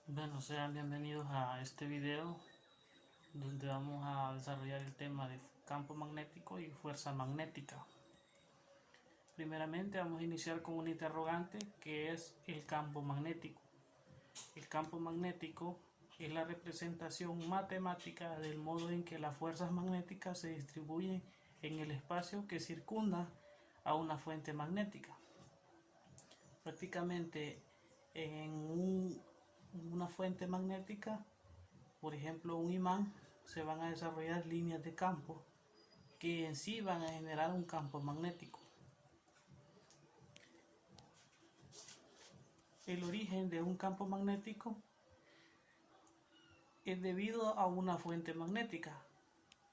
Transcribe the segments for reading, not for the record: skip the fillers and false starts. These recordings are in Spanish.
Bueno, sean bienvenidos a este video donde vamos a desarrollar el tema de campo magnético y fuerza magnética. Primeramente vamos a iniciar con un interrogante que es el campo magnético. El campo magnético es la representación matemática del modo en que las fuerzas magnéticas se distribuyen en el espacio que circunda a una fuente magnética. Prácticamente en una fuente magnética, por ejemplo un imán, se van a desarrollar líneas de campo que en sí van a generar un campo magnético. El origen de un campo magnético es debido a una fuente magnética.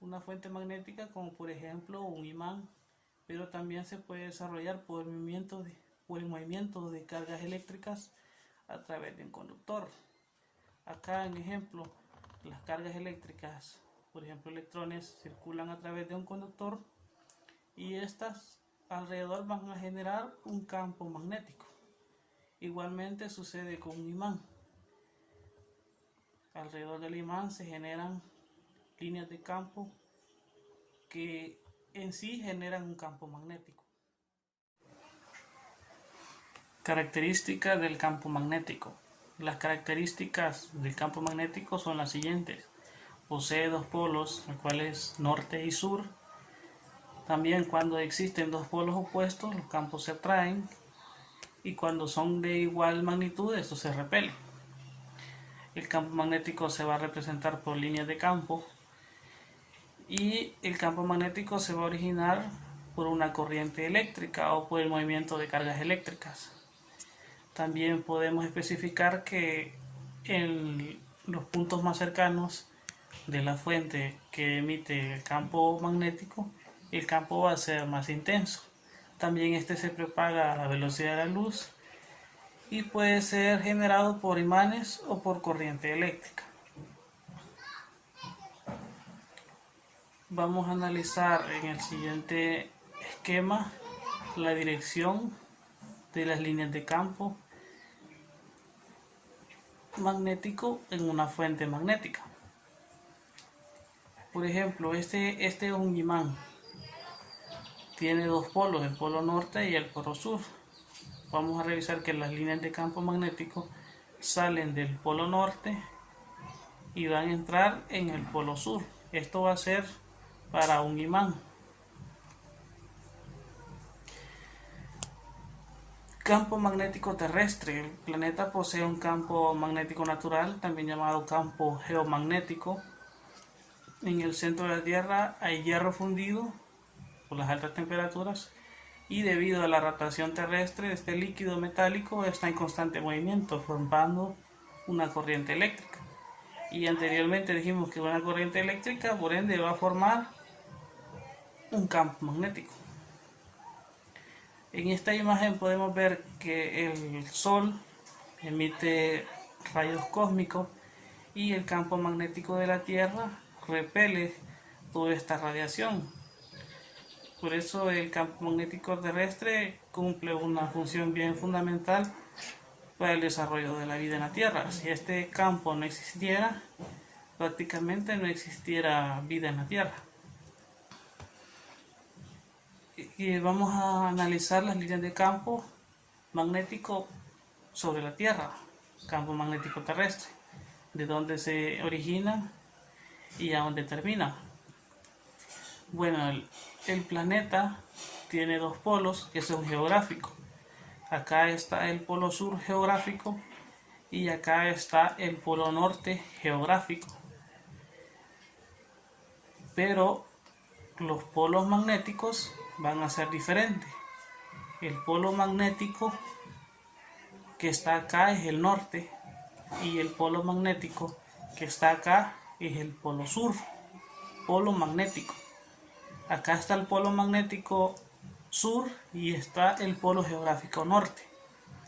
Una fuente magnética como por ejemplo un imán, pero también se puede desarrollar por el movimiento de cargas eléctricas a través de un conductor. Acá en ejemplo, las cargas eléctricas, por ejemplo electrones, circulan a través de un conductor y estas alrededor van a generar un campo magnético. Igualmente sucede con un imán. Alrededor del imán se generan líneas de campo que en sí generan un campo magnético. Características del campo magnético. Las características del campo magnético son las siguientes. Posee dos polos, los cuales norte y sur. También cuando existen dos polos opuestos, los campos se atraen, y cuando son de igual magnitud, estos se repelen. El campo magnético se va a representar por líneas de campo, y el campo magnético se va a originar por una corriente eléctrica o por el movimiento de cargas eléctricas. También podemos especificar que en los puntos más cercanos de la fuente que emite el campo magnético, el campo va a ser más intenso. También este se propaga a la velocidad de la luz y puede ser generado por imanes o por corriente eléctrica. Vamos a analizar en el siguiente esquema la dirección de las líneas de campo magnético en una fuente magnética. Por ejemplo, este es un imán. Tiene dos polos, el polo norte y el polo sur. Vamos a revisar que las líneas de campo magnético salen del polo norte y van a entrar en el polo sur. Esto va a ser para un imán. Campo magnético terrestre. El planeta posee un campo magnético natural, también llamado campo geomagnético. En el centro de la Tierra hay hierro fundido por las altas temperaturas, y debido a la rotación terrestre de este líquido metálico está en constante movimiento, formando una corriente eléctrica. Y anteriormente dijimos que una corriente eléctrica por ende va a formar un campo magnético. En esta imagen podemos ver que el Sol emite rayos cósmicos y el campo magnético de la Tierra repele toda esta radiación. Por eso el campo magnético terrestre cumple una función bien fundamental para el desarrollo de la vida en la Tierra. Si este campo no existiera, prácticamente no existiera vida en la Tierra. Y vamos a analizar las líneas de campo magnético sobre la Tierra, campo magnético terrestre, de dónde se origina y a dónde termina. Bueno, el planeta tiene dos polos que son geográficos. Acá está el polo sur geográfico y acá está el polo norte geográfico. Pero los polos magnéticos van a ser diferentes. El polo magnético que está acá es el norte y el polo magnético que está acá es el polo sur. Polo magnético. Acá está el polo magnético sur y está el polo geográfico norte.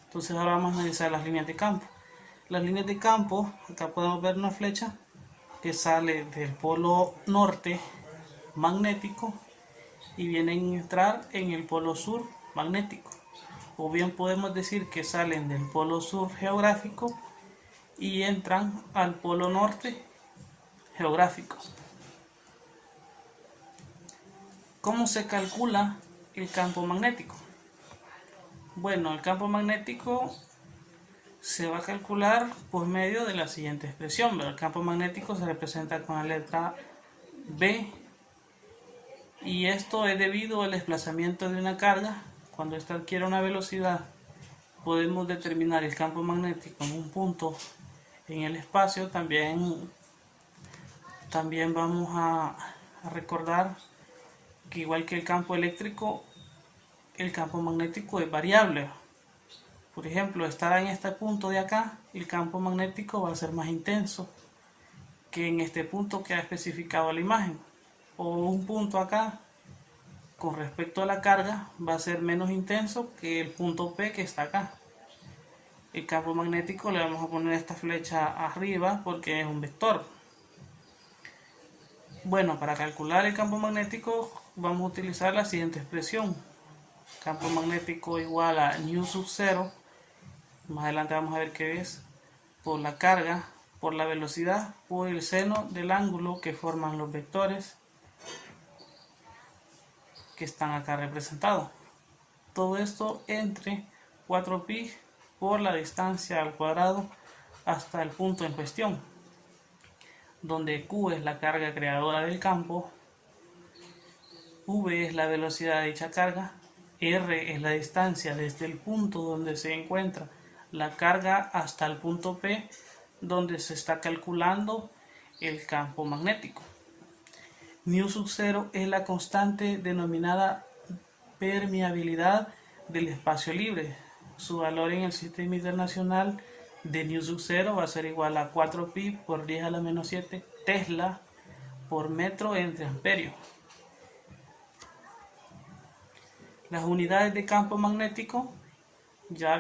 Entonces ahora vamos a analizar las líneas de campo. Las líneas de campo, acá podemos ver una flecha que sale del polo norte magnético y vienen a entrar en el polo sur magnético. O bien podemos decir que salen del polo sur geográfico y entran al polo norte geográfico. ¿Cómo se calcula el campo magnético? Bueno, el campo magnético se va a calcular por medio de la siguiente expresión. El campo magnético se representa con la letra B, y esto es debido al desplazamiento de una carga. Cuando ésta adquiere una velocidad, podemos determinar el campo magnético en un punto en el espacio. También vamos a recordar que, igual que el campo eléctrico, el campo magnético es variable. Por ejemplo, estar en este punto de acá, el campo magnético va a ser más intenso que en este punto que ha especificado la imagen. O un punto acá, con respecto a la carga, va a ser menos intenso que el punto P que está acá. El campo magnético le vamos a poner esta flecha arriba porque es un vector. Bueno, para calcular el campo magnético vamos a utilizar la siguiente expresión. Campo magnético igual a nu sub 0, más adelante vamos a ver qué es, por la carga, por la velocidad, por el seno del ángulo que forman los vectores que están acá representados. Todo esto entre 4pi por la distancia al cuadrado hasta el punto en cuestión, donde Q es la carga creadora del campo, V es la velocidad de dicha carga, R es la distancia desde el punto donde se encuentra la carga hasta el punto P, donde se está calculando el campo magnético. Nu sub 0 es la constante denominada permeabilidad del espacio libre. Su valor en el sistema internacional de nu sub 0 va a ser igual a 4pi por 10 a la menos 7 Tesla por metro entre amperios. Las unidades de campo magnético, ya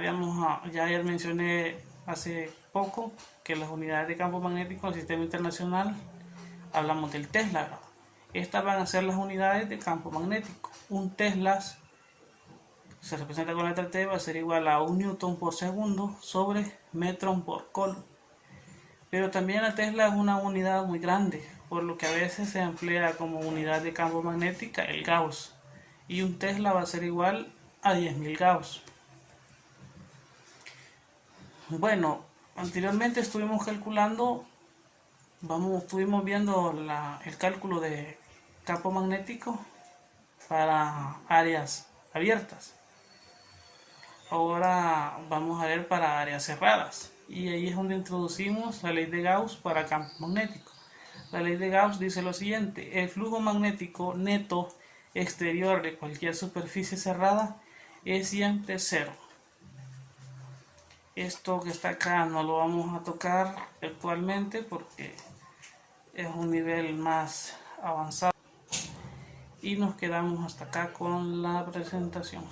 mencioné hace poco que las unidades de campo magnético del sistema internacional, hablamos del Tesla. Estas van a ser las unidades de campo magnético. Un Tesla se representa con la letra T, va a ser igual a 1 newton por segundo sobre metro por coulomb. Pero también la Tesla es una unidad muy grande, por lo que a veces se emplea como unidad de campo magnética el Gauss. Y un Tesla va a ser igual a 10.000 Gauss. Bueno, anteriormente estuvimos viendo el cálculo de campo magnético para áreas abiertas. Ahora vamos a ver para áreas cerradas, y ahí es donde introducimos la ley de Gauss para campo magnético. La ley de Gauss dice lo siguiente: el flujo magnético neto exterior de cualquier superficie cerrada es siempre cero. Esto que está acá no lo vamos a tocar actualmente porque es un nivel más avanzado, y nos quedamos hasta acá con la presentación.